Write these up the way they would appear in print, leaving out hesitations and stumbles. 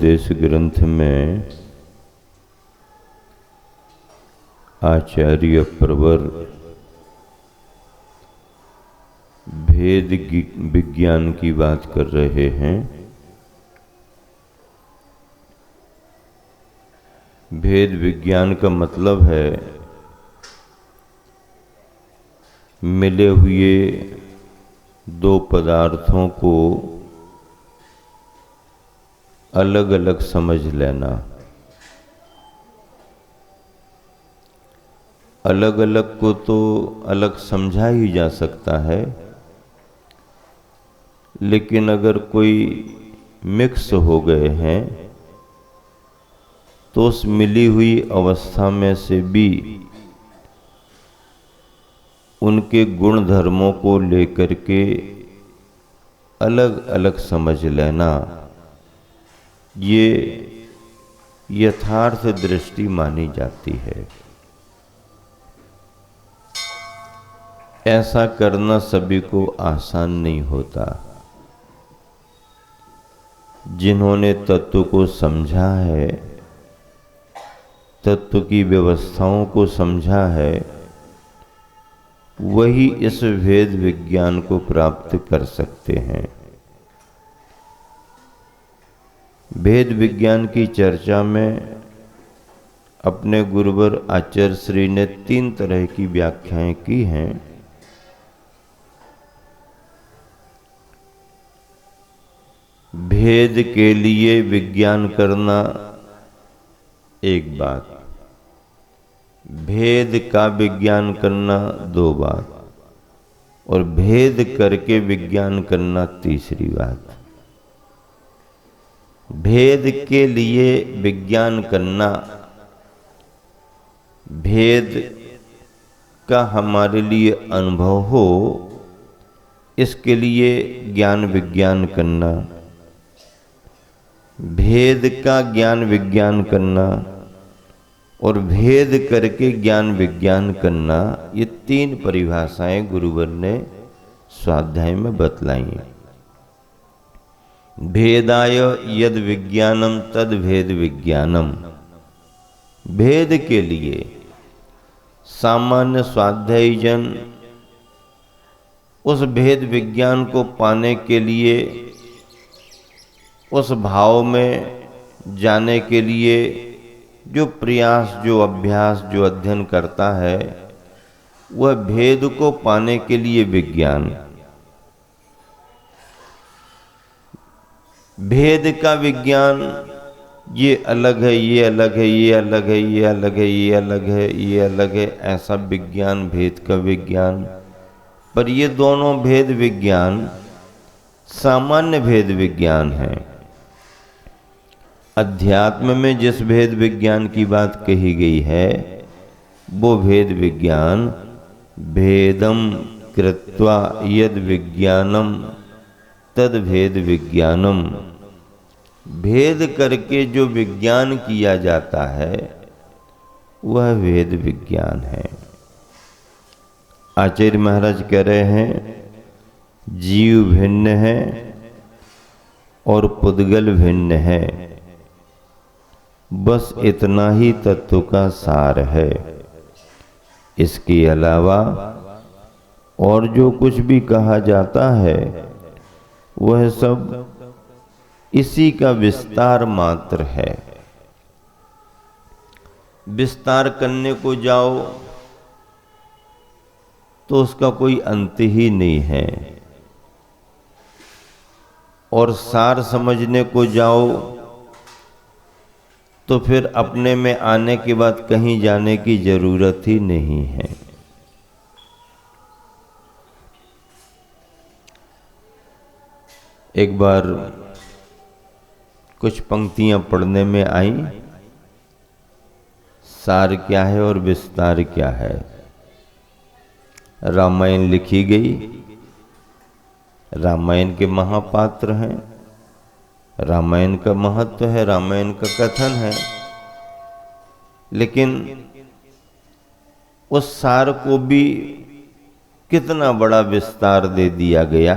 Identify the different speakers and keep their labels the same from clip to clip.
Speaker 1: उपदेश ग्रंथ में आचार्य प्रवर भेद विज्ञान की बात कर रहे हैं। भेद विज्ञान का मतलब है मिले हुए दो पदार्थों को अलग अलग समझ लेना। अलग अलग को तो अलग समझा ही जा सकता है, लेकिन अगर कोई मिक्स हो गए हैं तो उस मिली हुई अवस्था में से भी उनके गुण धर्मों को लेकर के अलग अलग समझ लेना, ये यथार्थ दृष्टि मानी जाती है। ऐसा करना सभी को आसान नहीं होता। जिन्होंने तत्व को समझा है, तत्व की व्यवस्थाओं को समझा है, वही इस भेद विज्ञान को प्राप्त कर सकते हैं। भेद विज्ञान की चर्चा में अपने गुरुवर आचार्य श्री ने 3 तरह की व्याख्याएं की हैं। भेद के लिए विज्ञान करना एक बात, भेद का विज्ञान करना 2 बात, और भेद करके विज्ञान करना तीसरी बात। भेद के लिए विज्ञान करना, भेद का हमारे लिए अनुभव हो, इसके लिए ज्ञान विज्ञान करना। भेद का ज्ञान विज्ञान करना और भेद करके ज्ञान विज्ञान करना, ये 3 परिभाषाएं गुरुवर ने स्वाध्याय में बतलाई। भेदाय यद विज्ञानम तद भेद विज्ञानम। भेद के लिए सामान्य स्वाध्यायी जन उस भेद विज्ञान को पाने के लिए, उस भाव में जाने के लिए जो प्रयास, जो अभ्यास, जो अध्ययन करता है, वह भेद को पाने के लिए विज्ञान। भेद का विज्ञान ये अलग है, ये अलग है, ये अलग है, ये अलग है, ये अलग है, ये अलग है, ऐसा विज्ञान भेद का विज्ञान। पर ये दोनों भेद विज्ञान सामान्य भेद विज्ञान है। अध्यात्म में जिस भेद विज्ञान की बात कही गई है, वो भेद विज्ञान भेदम कृत्वा यद विज्ञानम तद भेद विज्ञानम। भेद करके जो विज्ञान किया जाता है वह भेद विज्ञान है। आचार्य महाराज कह रहे हैं, जीव भिन्न है और पुद्गल भिन्न है, बस इतना ही तत्व का सार है। इसके अलावा और जो कुछ भी कहा जाता है वह सब इसी का विस्तार मात्र है। विस्तार करने को जाओ तो उसका कोई अंत ही नहीं है, और सार समझने को जाओ तो फिर अपने में आने के बाद कहीं जाने की जरूरत ही नहीं है। एक बार कुछ पंक्तियां पढ़ने में आई, सार क्या है और विस्तार क्या है। रामायण लिखी गई, रामायण के महापात्र हैं, रामायण का महत्व है, रामायण का कथन है, लेकिन उस सार को भी कितना बड़ा विस्तार दे दिया गया।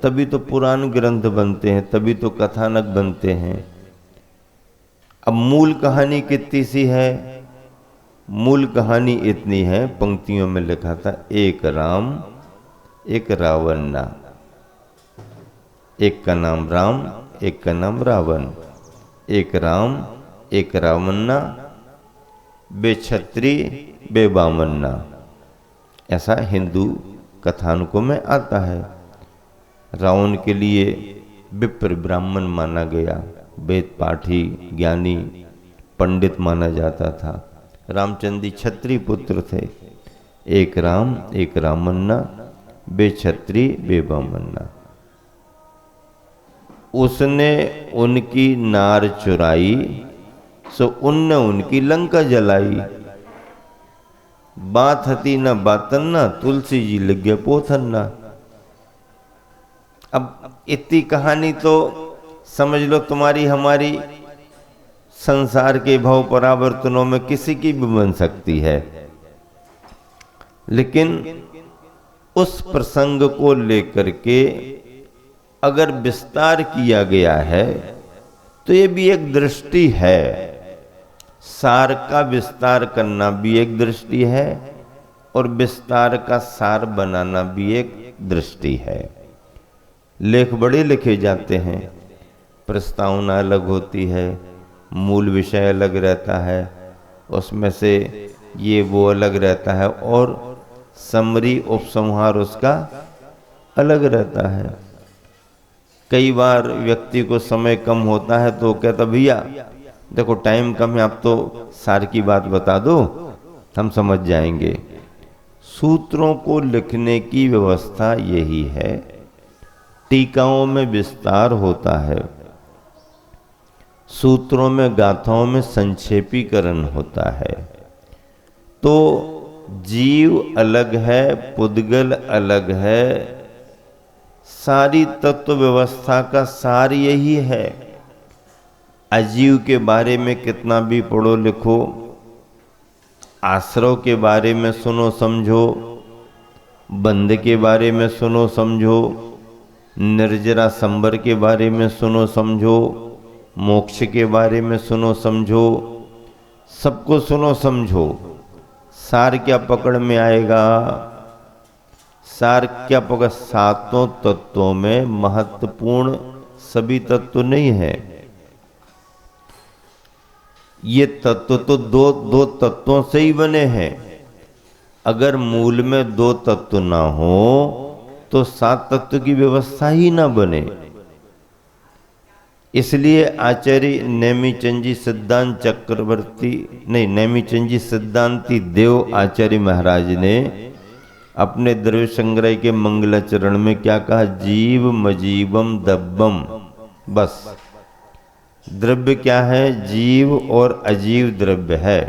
Speaker 1: तभी तो पुराण ग्रंथ बनते हैं, तभी तो कथानक बनते हैं। अब मूल कहानी कितनी सी है? मूल कहानी इतनी है, पंक्तियों में लिखा था, एक राम एक रावण, एक का नाम राम एक का नाम रावण, एक राम एक रावण, बे क्षत्रि बे बामन। ऐसा हिंदू कथानकों में आता है। रावण के लिए विप्र ब्राह्मण माना गया, वेद पाठी ज्ञानी पंडित माना जाता था। रामचंद्र क्षत्रिय पुत्र थे। एक राम एक रामन्ना, बे क्षत्रि बे बामन्ना। उसने उनकी नार चुराई, सो उनने उनकी लंका जलाई। बात हती न बातन्ना, तुलसी जी लग गए पोथन्ना। अब इतनी कहानी तो समझ लो तुम्हारी हमारी संसार के भाव परावर्तनों में किसी की भी बन सकती है, लेकिन उस प्रसंग को लेकर के अगर विस्तार किया गया है तो ये भी एक दृष्टि है। सार का विस्तार करना भी एक दृष्टि है और विस्तार का सार बनाना भी एक दृष्टि है। लेख बड़े लिखे जाते हैं, प्रस्तावना अलग होती है, मूल विषय अलग रहता है, उसमें से ये वो अलग रहता है और समरी उपसंहार उसका अलग रहता है। कई बार व्यक्ति को समय कम होता है तो कहता भैया देखो टाइम कम है, आप तो सार की बात बता दो, हम समझ जाएंगे। सूत्रों को लिखने की व्यवस्था यही है। टीकाओं में विस्तार होता है, सूत्रों में गाथाओं में संक्षेपीकरण होता है। तो जीव अलग है, पुद्गल अलग है, सारी तत्व व्यवस्था का सार यही है। अजीव के बारे में कितना भी पढ़ो लिखो, आश्रव के बारे में सुनो समझो, बंध के बारे में सुनो समझो, निर्जरा संबर के बारे में सुनो समझो, मोक्ष के बारे में सुनो समझो, सबको सुनो समझो। सार क्या पकड़ में आएगा? सार क्या पकड़? सातों तत्वों में महत्वपूर्ण सभी तत्व नहीं है। ये तत्व तो दो तत्वों से ही बने हैं। अगर मूल में दो तत्व ना हो तो सात तत्व की व्यवस्था ही ना बने। इसलिए आचार्य नेमिचंद सिद्धांत चक्रवर्ती नेमिचंद सिद्धांती देव आचार्य महाराज ने अपने द्रव्य संग्रह के मंगलाचरण में क्या कहा? जीव मजीवम दब्बम। बस द्रव्य क्या है? जीव और अजीव द्रव्य है।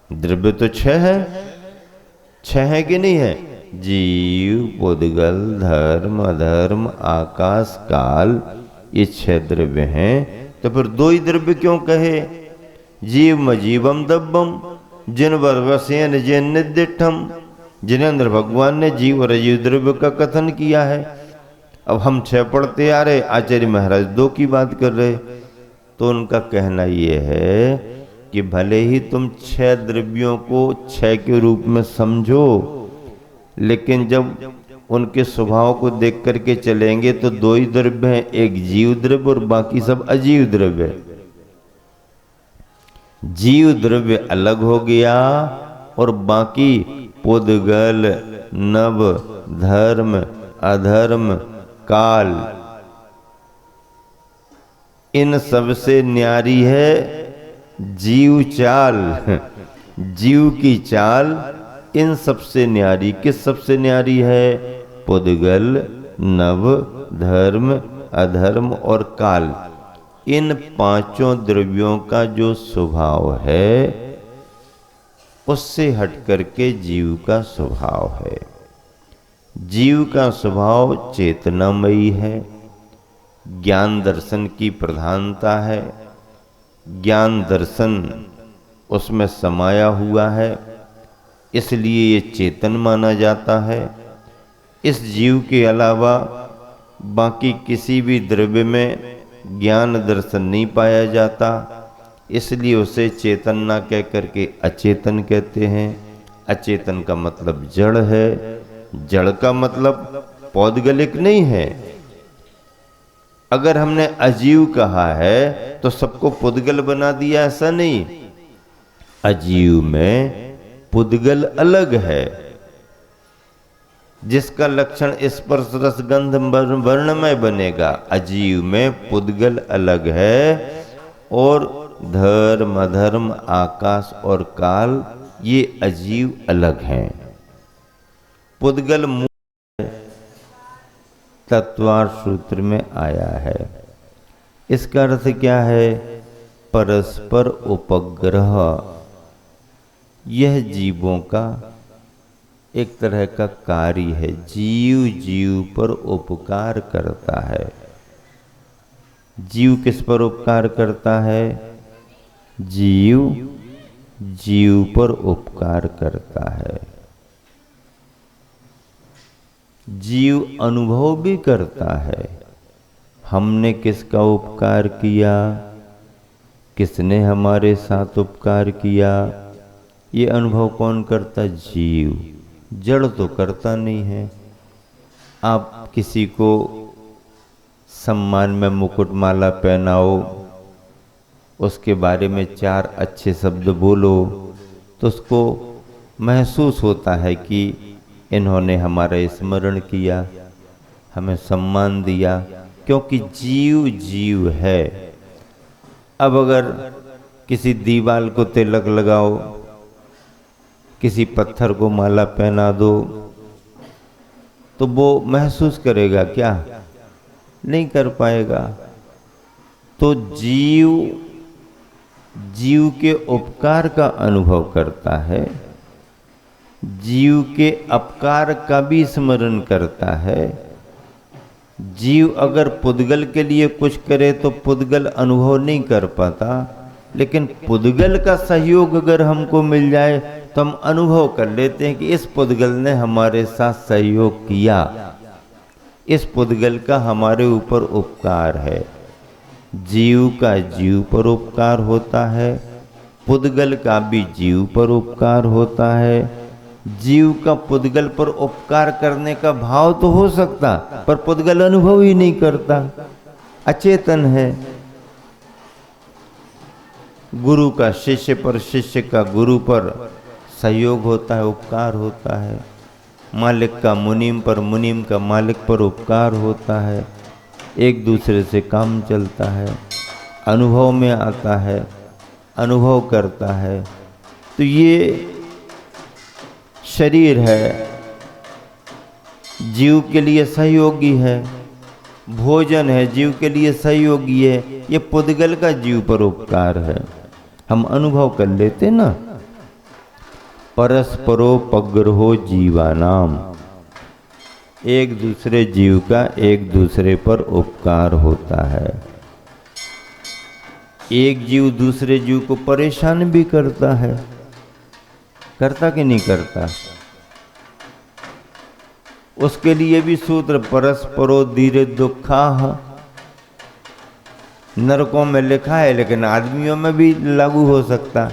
Speaker 1: द्रव्य तो छह है कि नहीं है? जीव, पुद्गल, धर्म, अधर्म, आकाश, काल, ये छह द्रव्य हैं। तो फिर दो ही द्रव्य क्यों कहे? जीव मजीवम दब्बम, जिन वरवसेन जिन निदिठम, जिनेन्द्र भगवान ने जीव और अजीव द्रव्य का कथन किया है। अब हम छह पढ़ते आ रहे, आचार्य महाराज दो की बात कर रहे। तो उनका कहना यह है कि भले ही तुम छह द्रव्यों को छह के रूप में समझो, लेकिन जब उनके स्वभाव को देख करके चलेंगे तो दो ही द्रव्य हैं, एक जीव द्रव्य और बाकी सब अजीव द्रव्य। जीव द्रव्य अलग हो गया और बाकी पुद्गल, नभ, धर्म, अधर्म, काल, इन सब से न्यारी है जीव चाल। जीव की चाल इन सबसे न्यारी। किस सबसे न्यारी है? पुद्गल, नभ, धर्म, अधर्म और काल। इन पांचों द्रव्यों का जो स्वभाव है उससे हट करके जीव का स्वभाव है। जीव का स्वभाव चेतनामयी है, ज्ञान दर्शन की प्रधानता है, ज्ञान दर्शन उसमें समाया हुआ है, इसलिए ये चेतन माना जाता है। इस जीव के अलावा बाकी किसी भी द्रव्य में ज्ञान दर्शन नहीं पाया जाता, इसलिए उसे चेतन ना कह करके अचेतन कहते हैं। अचेतन का मतलब जड़ है, जड़ का मतलब पौद्गलिक नहीं है। अगर हमने अजीव कहा है तो सबको पुद्गल बना दिया, ऐसा नहीं। अजीव में पुद्गल अलग है, जिसका लक्षण स्पर्श रस गंध वर्णमय बनेगा। अजीव में पुद्गल अलग है, और धर्म अधर्म आकाश और काल ये अजीव अलग हैं। पुद्गल तत्वार्थ सूत्र में आया है। इसका अर्थ क्या है? परस्पर उपग्रह। यह जीवों का एक तरह का कार्य है। जीव जीव पर उपकार करता है। जीव किस पर उपकार करता है? जीव जीव पर उपकार करता है। जीव अनुभव भी करता है। हमने किसका उपकार किया, किसने हमारे साथ उपकार किया, ये अनुभव कौन करता? जीव। जड़ तो करता नहीं है। आप किसी को सम्मान में मुकुटमाला पहनाओ, उसके बारे में 4 अच्छे शब्द बोलो, तो उसको महसूस होता है कि इन्होंने हमारा स्मरण किया, हमें सम्मान दिया, क्योंकि जीव जीव है। अब अगर किसी दीवाल को तिलक लगाओ, किसी पत्थर को माला पहना दो, तो वो महसूस करेगा क्या? नहीं कर पाएगा। तो जीव जीव के उपकार का अनुभव करता है, जीव के अपकार का भी स्मरण करता है। जीव अगर पुद्गल के लिए कुछ करे तो पुद्गल अनुभव नहीं कर पाता, लेकिन पुद्गल का सहयोग अगर हमको मिल जाए तो हम अनुभव कर लेते हैं कि इस पुद्गल ने हमारे साथ सहयोग किया, इस पुद्गल का हमारे ऊपर उपकार है। जीव का जीव पर उपकार होता है, पुद्गल का भी जीव पर उपकार होता है। जीव का पुद्गल पर उपकार करने का भाव तो हो सकता, पर पुद्गल अनुभव ही नहीं करता, अचेतन है। गुरु का शिष्य पर, शिष्य का गुरु पर सहयोग होता है, उपकार होता है। मालिक का मुनीम पर, मुनीम का मालिक पर उपकार होता है। एक दूसरे से काम चलता है, अनुभव में आता है, अनुभव करता है। तो ये शरीर है, जीव के लिए सहयोगी है। भोजन है, जीव के लिए सहयोगी है। ये पुद्गल का जीव पर उपकार है, हम अनुभव कर लेते ना। परस्परोपग्रहो जीवानाम, एक दूसरे जीव का एक दूसरे पर उपकार होता है। एक जीव दूसरे जीव को परेशान भी करता है, करता कि नहीं करता? उसके लिए भी सूत्र परस्परो धीरे दुखाह नरकों में लिखा है, लेकिन आदमियों में भी लागू हो सकता।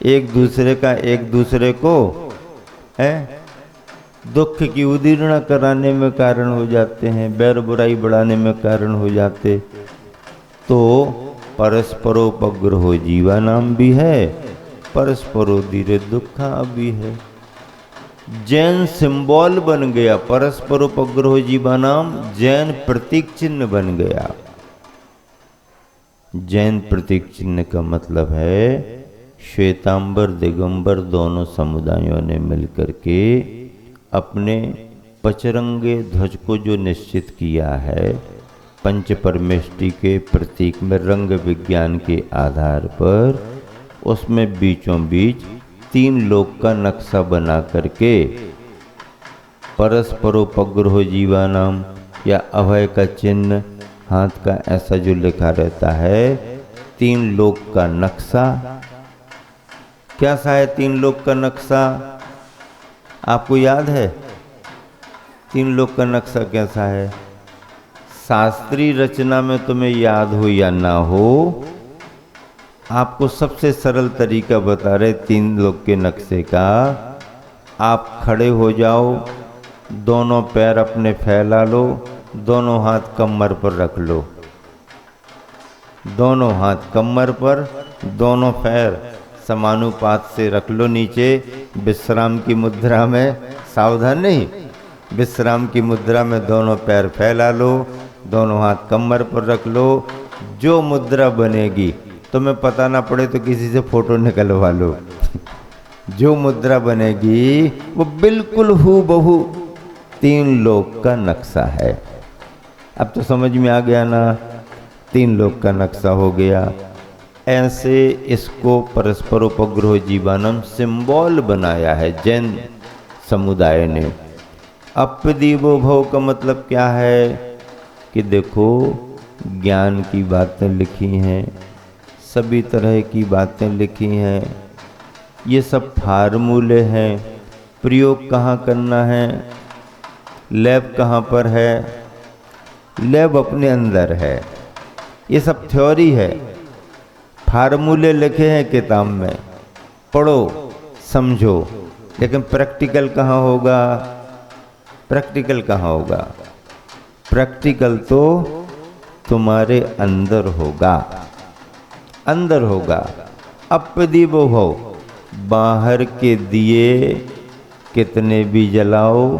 Speaker 1: एक दूसरे का एक दूसरे को दुख की उदीर्णा कराने में कारण हो जाते हैं, बैर बुराई बढ़ाने में कारण हो जाते। तो परस्परोपग्रहो जीवानाम भी है, परस्परो धीरे दुखा भी है। जैन सिंबल बन गया, परस्परोपग्रहो जीवानाम जैन प्रतीक चिन्ह बन गया। जैन प्रतीक चिन्ह का मतलब है श्वेतांबर दिगंबर दोनों समुदायों ने मिलकर के अपने पचरंगे ध्वज को जो निश्चित किया है, पंच परमेष्टि के प्रतीक में रंग विज्ञान के आधार पर, उसमें बीचों बीच 3 लोक का नक्शा बना करके परस्परोपग्रहो जीवानाम या अभय का चिन्ह हाथ का ऐसा जो लिखा रहता है, 3 लोक का नक्शा। क्या सा है 3 लोक का नक्शा? आपको याद है 3 लोक का नक्शा कैसा है? शास्त्रीय रचना में तुम्हें याद हो या ना हो, आपको सबसे सरल तरीका बता रहे 3 लोक के नक्शे का। आप खड़े हो जाओ, दोनों पैर अपने फैला लो, दोनों हाथ कमर पर रख लो, दोनों हाथ कमर पर, दोनों पैर समानुपात से रख लो नीचे, विश्राम की मुद्रा में। सावधान नहीं, विश्राम की मुद्रा में दोनों पैर फैला लो, दोनों हाथ कमर पर रख लो। जो मुद्रा बनेगी, तुम्हें पता ना पड़े तो किसी से फोटो निकलवा लो, जो मुद्रा बनेगी वो बिल्कुल हूबहू 3 लोक का नक्शा है। अब तो समझ में आ गया ना, 3 लोक का नक्शा हो गया। ऐसे इसको परस्पर उपग्रह जीवानम सिंबल बनाया है जैन समुदाय ने। अपदीवो भव का मतलब क्या है कि देखो, ज्ञान की बातें लिखी हैं, सभी तरह की बातें लिखी हैं, ये सब फार्मूले हैं। प्रयोग कहाँ करना है, लैब कहाँ पर है, लैब अपने अंदर है। ये सब थ्योरी है, फार्मूले लिखे हैं किताब में, पढ़ो समझो, लेकिन प्रैक्टिकल कहाँ होगा, प्रैक्टिकल कहाँ होगा, प्रैक्टिकल तो तुम्हारे अंदर होगा, अंदर होगा। अपदीवो भव, बाहर के दिए कितने भी जलाओ,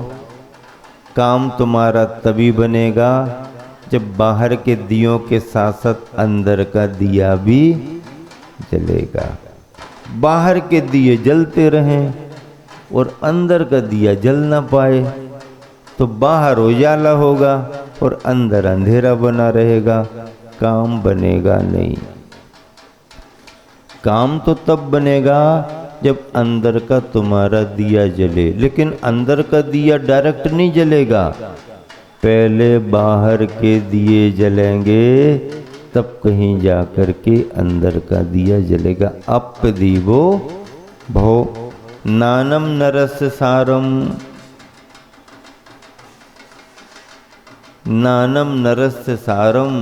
Speaker 1: काम तुम्हारा तभी बनेगा जब बाहर के दियों के साथ साथ अंदर का दिया भी जलेगा। बाहर के दिए जलते रहें और अंदर का दिया जल ना पाए तो बाहर उजाला होगा और अंदर अंधेरा बना रहेगा, काम बनेगा नहीं। काम तो तब बनेगा जब अंदर का तुम्हारा दिया जले, लेकिन अंदर का दिया डायरेक्ट नहीं जलेगा, पहले बाहर के दिए जलेंगे तब कहीं जाकर के अंदर का दिया जलेगा। अपदीवो भव नानम नरस्य सारम, नानम नरस्य सारम,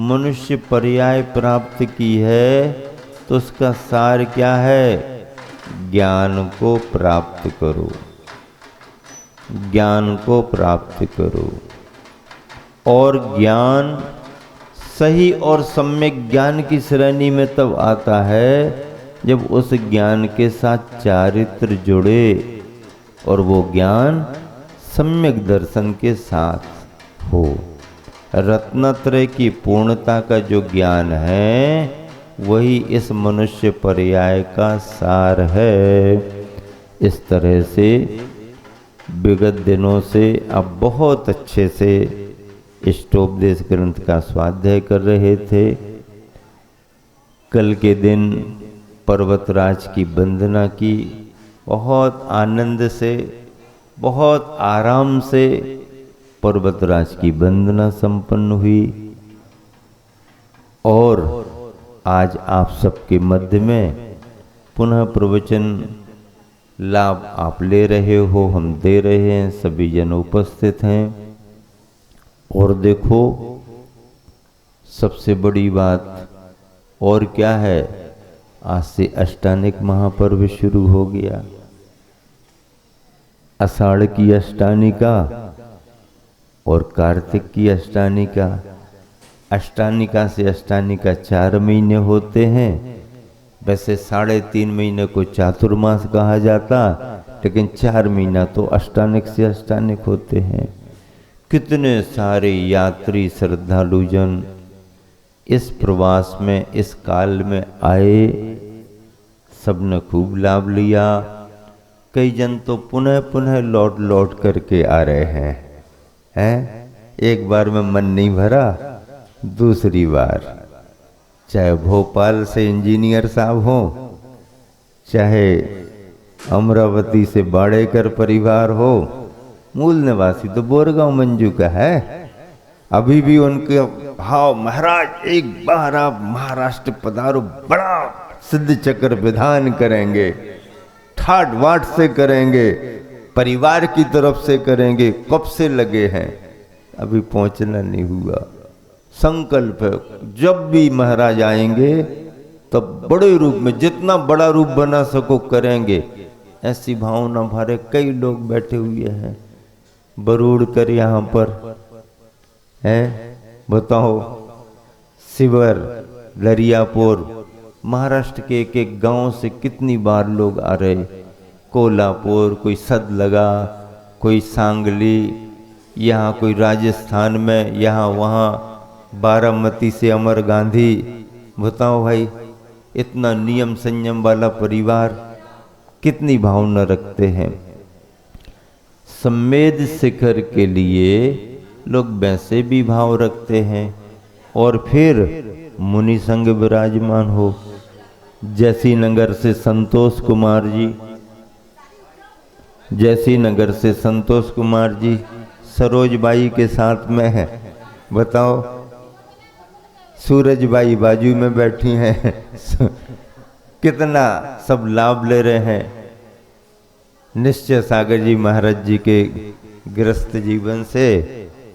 Speaker 1: मनुष्य पर्याय प्राप्त की है तो उसका सार क्या है, ज्ञान को प्राप्त करो, ज्ञान को प्राप्त करो। और ज्ञान सही और सम्यक ज्ञान की श्रेणी में तब आता है जब उस ज्ञान के साथ चारित्र जुड़े और वो ज्ञान सम्यक दर्शन के साथ हो। रत्नत्रय की पूर्णता का जो ज्ञान है वही इस मनुष्य पर्याय का सार है। इस तरह से विगत दिनों से आप बहुत अच्छे से इष्टोपदेश ग्रंथ का स्वाध्याय कर रहे थे। कल के दिन पर्वतराज की वंदना की, बहुत आनंद से, बहुत आराम से पर्वतराज की वंदना संपन्न हुई। और आज आप सबके मध्य में पुनः प्रवचन लाभ आप ले रहे हो, हम दे रहे हैं, सभी जन उपस्थित हैं। और देखो सबसे बड़ी बात और क्या है, आज से अष्टानिक महापर्व शुरू हो गया। आषाढ़ की अष्टानिका और कार्तिक की अष्टानिका। अष्टानिका से अष्टानिका 4 महीने होते हैं। वैसे 3.5 महीने को चातुर्मास कहा जाता, लेकिन 4 महीना तो अष्टानिक से अष्टानिक होते हैं। कितने सारे यात्री श्रद्धालु जन इस प्रवास में, इस काल में आए, सबने खूब लाभ लिया। कई जन तो पुनः पुनः लौट लौट करके आ रहे हैं। एक बार में मन नहीं भरा, दूसरी बार, चाहे भोपाल से इंजीनियर साहब हो, चाहे अमरावती से बाड़ेकर परिवार हो, मूल निवासी तो बोरगांव मंजू का है। अभी भी उनके भाव, महाराज एक बार आप महाराष्ट्र पधारो, बड़ा सिद्ध चक्र विधान करेंगे, ठाट वाट से करेंगे, परिवार की तरफ से करेंगे, कब से लगे हैं। अभी पहुंचना नहीं हुआ। संकल्प है, जब भी महाराज आएंगे तब बड़े रूप में, जितना बड़ा रूप बना सको करेंगे। ऐसी भावना भारे कई लोग बैठे हुए हैं बरूड़ कर यहाँ पर है। बताओ, शिवर, दरियापुर, महाराष्ट्र के एक एक गांव से कितनी बार लोग आ रहे। कोल्हापुर, कोई सदलगा, कोई सांगली, यहाँ कोई राजस्थान में, यहाँ वहाँ बारामती से अमर गांधी। बताओ भाई, इतना नियम संयम वाला परिवार कितनी भावना रखते हैं। सम्मेद शिखर के लिए लोग वैसे भी भाव रखते हैं, और फिर मुनि संग विराजमान हो। जैसी नगर से संतोष कुमार जी, जैसी नगर से संतोष कुमार जी सरोजबाई के साथ में है। बताओ, सूरजबाई बाजू में बैठी हैं। कितना सब लाभ ले रहे हैं निश्चय सागर जी महाराज जी के गृहस्थ जीवन से,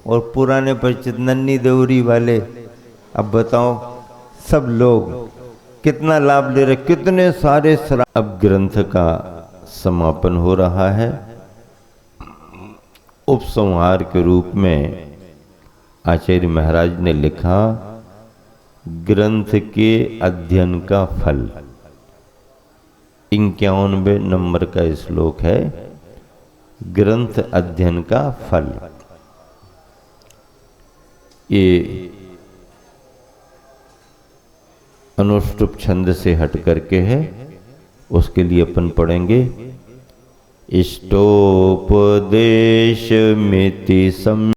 Speaker 1: और पुराने परिचित नन्ही देवरी वाले। अब बताओ, सब लोग कितना लाभ ले रहे, कितने सारे अब ग्रंथ का समापन हो रहा है। उपसंहार के रूप में आचार्य महाराज ने लिखा, ग्रंथ के अध्ययन का फल। 91वें नंबर का श्लोक है, ग्रंथ अध्ययन का फल। ये अनुष्टुप छंद से हट करके है, उसके लिए अपन पढ़ेंगे। इष्टोपदेश मिति सम